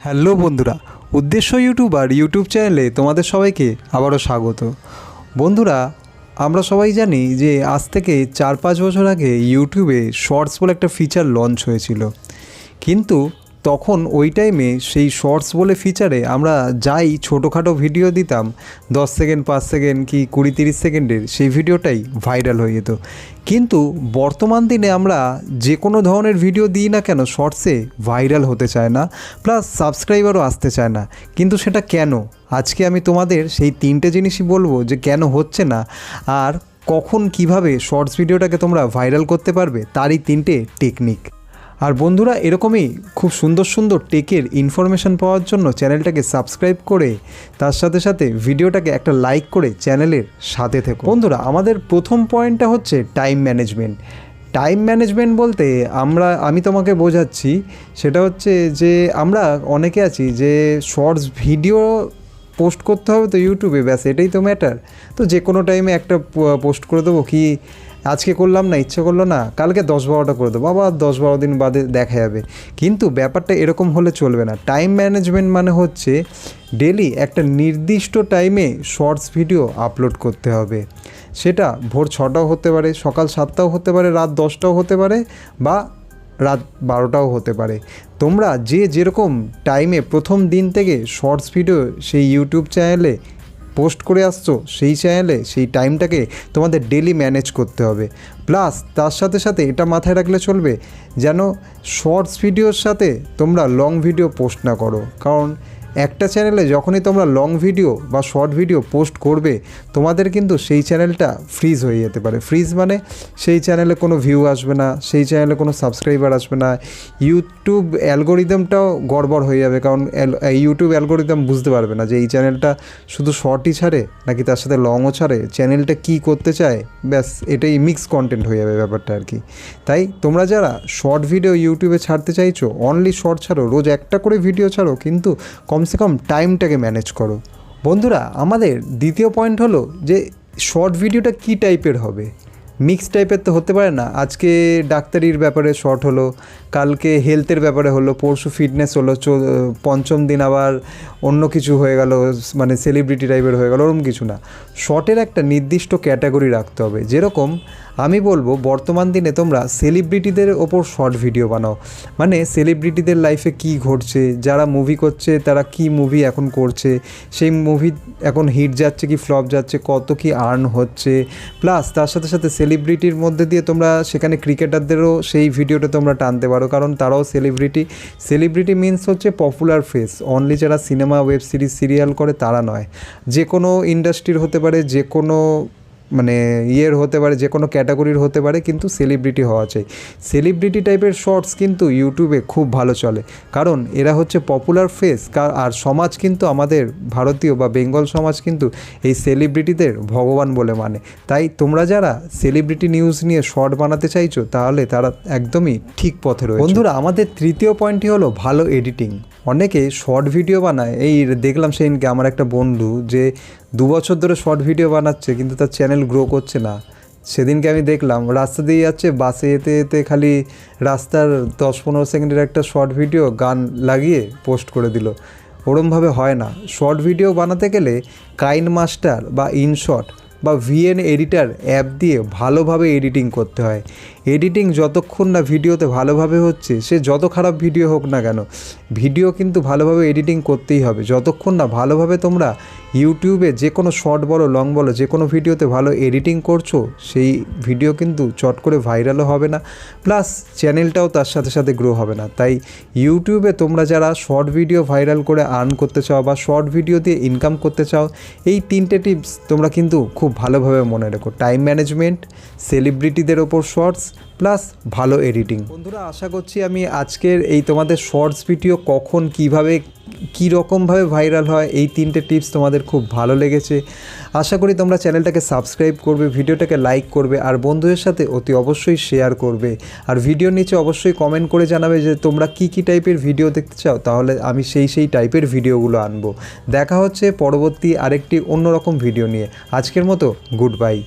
Hello বন্ধুরা, উদ্দেশ্য YouTuber YouTube চ্যানেলে তোমাদের সবাইকে আবারও স্বাগত। বন্ধুরা, আমরা সবাই জানি যে আজ থেকে 4-5 বছর আগে ইউটিউবে শর্টস বলে একটা ফিচার লঞ্চ হয়েছিল, কিন্তু তখন ওই টাইমে সেই শর্টস বলে ফিচারে আমরা যাই ছোটোখাটো ভিডিও দিতাম 10 সেকেন্ড 5 সেকেন্ড কি 20-30 সেকেন্ডের, সেই ভিডিওটাই ভাইরাল হয়ে যেত। কিন্তু বর্তমান দিনে আমরা যে কোনো ধরনের ভিডিও দিই না কেন শর্টসে ভাইরাল হতে চায় না, প্লাস সাবস্ক্রাইবারও আসতে চায় না। কিন্তু সেটা কেন? আজকে আমি তোমাদের সেই 3টে জিনিসই বলবো যে কেন হচ্ছে না আর কখন কিভাবে শর্টস ভিডিওটাকে তোমরা ভাইরাল করতে পারবে, তারই 3টে টেকনিক। আর বন্ধুরা, এরকমই খুব সুন্দর সুন্দর টেকের ইনফরমেশান পাওয়ার জন্য চ্যানেলটাকে সাবস্ক্রাইব করে তার সাথে সাথে ভিডিওটাকে একটা লাইক করে চ্যানেলের সাথে থেকো। বন্ধুরা, আমাদের প্রথম পয়েন্টটা হচ্ছে টাইম ম্যানেজমেন্ট। টাইম ম্যানেজমেন্ট বলতে আমি তোমাকে বোঝাচ্ছি, সেটা হচ্ছে যে আমরা অনেকে আছি যে শর্টস ভিডিও পোস্ট করতে হবে তো ইউটিউবে, ব্যাস এটাই তো ম্যাটার। তো যে কোনো টাইমে একটা পোস্ট করে দেবো, কি আজকে করলাম না, ইচ্ছে করলো না, কালকে 10-12টা করে দেবো, আবার 10-12 দিন বাদে দেখা যাবে। কিন্তু ব্যাপারটা এরকম হলে চলবে না। টাইম ম্যানেজমেন্ট মানে হচ্ছে ডেলি একটা নির্দিষ্ট টাইমে শর্টস ভিডিও আপলোড করতে হবে। সেটা ভোর 6টাও হতে পারে, সকাল 7টাও হতে পারে, রাত 10টাও হতে পারে, বা রাত 12টাও হতে পারে। তোমরা যেরকম টাইমে প্রথম দিন থেকে শর্টস ভিডিও সেই ইউটিউব চ্যানেলে পোস্ট করে আসছো, সেই চ্যানেলে সেই টাইমটাকে তোমাদের ডেলি ম্যানেজ করতে হবে। প্লাস তার সাথে সাথে এটা মাথায় রাখলে চলবে যেন শর্টস ভিডিওর সাথে তোমরা লং ভিডিও পোস্ট না করো। কারণ একটা চ্যানেলে যখনই তোমরা লং ভিডিও বা শর্ট ভিডিও পোস্ট করবে, তোমাদের কিন্তু সেই চ্যানেলটা ফ্রিজ হয়ে যেতে পারে। ফ্রিজ মানে সেই চ্যানেলে কোনো ভিউ আসবে না, সেই চ্যানেলে কোনো সাবস্ক্রাইবার আসবে না, ইউটিউব অ্যালগোরিদমটাও গড়বড় হয়ে যাবে। কারণ ইউটিউব অ্যালগোরিদম বুঝতে পারবে না যে এই চ্যানেলটা শুধু শর্টই ছাড়ে নাকি তার সাথে লংও ছাড়ে, চ্যানেলটা কী করতে চায়, ব্যাস এটাই মিক্স কন্টেন্ট হয়ে যাবে ব্যাপারটা আর কি। তাই তোমরা যারা শর্ট ভিডিও ইউটিউবে ছাড়তে চাইছো, অনলি শর্ট ছাড়ো, রোজ একটা করে ভিডিও ছাড়ো, কিন্তু কমসে কম টাইমটাকে ম্যানেজ করো। বন্ধুরা, আমাদের দ্বিতীয় পয়েন্ট হলো যে শর্ট ভিডিওটা কী টাইপের হবে। মিক্স টাইপের তো হতে পারে না। আজকে ডাক্তারির ব্যাপারে শর্ট হলো, কালকে হেলথের ব্যাপারে হলো, পরশু ফিটনেস হলো, পঞ্চম দিন আবার অন্য কিছু হয়ে গেল, মানে সেলিব্রিটি টাইপের হয়ে গেল, ওরকম কিছু না। শর্টের একটা নির্দিষ্ট ক্যাটাগরি রাখতে হবে। যেরকম আমি বলবো, বর্তমান দিনে তোমরা সেলিব্রিটিদের ওপর শর্ট ভিডিও বানাও। মানে সেলিব্রিটিদের লাইফে কি ঘটছে, যারা মুভি করছে তারা কি মুভি এখন করছে, সেই মুভি এখন হিট যাচ্ছে কি ফ্লপ যাচ্ছে, কত কি আর্ন হচ্ছে। প্লাস তার সাথে সাথে সেলিব্রিটির মধ্যে দিয়ে তোমরা সেখানে ক্রিকেটারদেরও সেই ভিডিওটা তোমরা টানতে পারো, কারণ তারাও সেলিব্রিটি। সেলিব্রিটি মিনস হচ্ছে পপুলার ফেস, অনলি যারা সিনেমা, ওয়েব সিরিজ, সিরিয়াল করে তারা নয়। যে কোনো ইন্ডাস্ট্রির হতে পারে, যে কোনো মানে ইয়ের হতে পারে, যে কোনো ক্যাটাগরির হতে পারে, কিন্তু সেলিব্রিটি হওয়া চাই। সেলিব্রিটি টাইপের শর্টস কিন্তু ইউটিউবে খুব ভালো চলে, কারণ এরা হচ্ছে পপুলার ফেস। আর সমাজ কিন্তু আমাদের ভারতীয় বা বেঙ্গল সমাজ কিন্তু এই সেলিব্রিটিদের ভগবান বলে মানে। তাই তোমরা যারা সেলিব্রিটি নিউজ নিয়ে শর্ট বানাতে চাইছো, তাহলে তারা একদমই ঠিক পথে রয়েছে। বন্ধুরা, আমাদের তৃতীয় পয়েন্টটি হলো ভালো এডিটিং। অনেকে শর্ট ভিডিও বানায়, এই দেখলাম সেদিনকে আমার একটা বন্ধু যে 2 বছর ধরে শর্ট ভিডিও বানাচ্ছে, কিন্তু তার চ্যানেল গ্রো করছে না। সেদিনকে আমি দেখলাম রাস্তা দিয়ে যাচ্ছে, বাসে যেতে যেতে খালি রাস্তার 10-15 সেকেন্ডের একটা শর্ট ভিডিও গান লাগিয়ে পোস্ট করে দিল। ওরমভাবে হয় না। শর্ট ভিডিও বানাতে গেলে কাইন মাস্টার বা ইনশট বা ভিএন এডিটার অ্যাপ দিয়ে ভালোভাবে এডিটিং করতে হয়। এডিটিং যতক্ষণ না ভিডিওতে ভালোভাবে হচ্ছে, সে যত খারাপ ভিডিও হোক না কেন, ভিডিও কিন্তু ভালোভাবে এডিটিং করতেই হবে। যতক্ষণ না ভালোভাবে তোমরা ইউটিউবে যে কোনো শর্ট বলো, লং বলো, যে কোনো ভিডিওতে ভালো এডিটিং করছো, সেই ভিডিও কিন্তু চট করে ভাইরালও হবে না, প্লাস চ্যানেলটাও তার সাথে সাথে গ্রো হবে না। তাই ইউটিউবে তোমরা যারা শর্ট ভিডিও ভাইরাল করে আর্ন করতে চাও বা শর্ট ভিডিও দিয়ে ইনকাম করতে চাও, এই 3টে টিপস তোমরা কিন্তু খুব ভালোভাবে মনে রেখো। টাইম ম্যানেজমেন্ট, সেলিব্রিটিদের ওপর শর্টস, প্লাস ভালো এডিটিং। বন্ধুরা, আশা করছি আমি আজকের এই তোমাদের শর্টস ভিডিও কখন কিভাবে কী রকমভাবে ভাইরাল হয়, এই 3টে টিপস তোমাদের খুব ভালো লেগেছে। আশা করি তোমরা চ্যানেলটাকে সাবস্ক্রাইব করবে, ভিডিওটাকে লাইক করবে, আর বন্ধুদের সাথে অতি অবশ্যই শেয়ার করবে। আর ভিডিওর নিচে অবশ্যই কমেন্ট করে জানাবে যে তোমরা কী টাইপের ভিডিও দেখতে চাও, তাহলে আমি সেই টাইপের ভিডিওগুলো আনবো। দেখা হচ্ছে পরবর্তী আরেকটি অন্যরকম ভিডিও নিয়ে। আজকের মতো গুড বাই।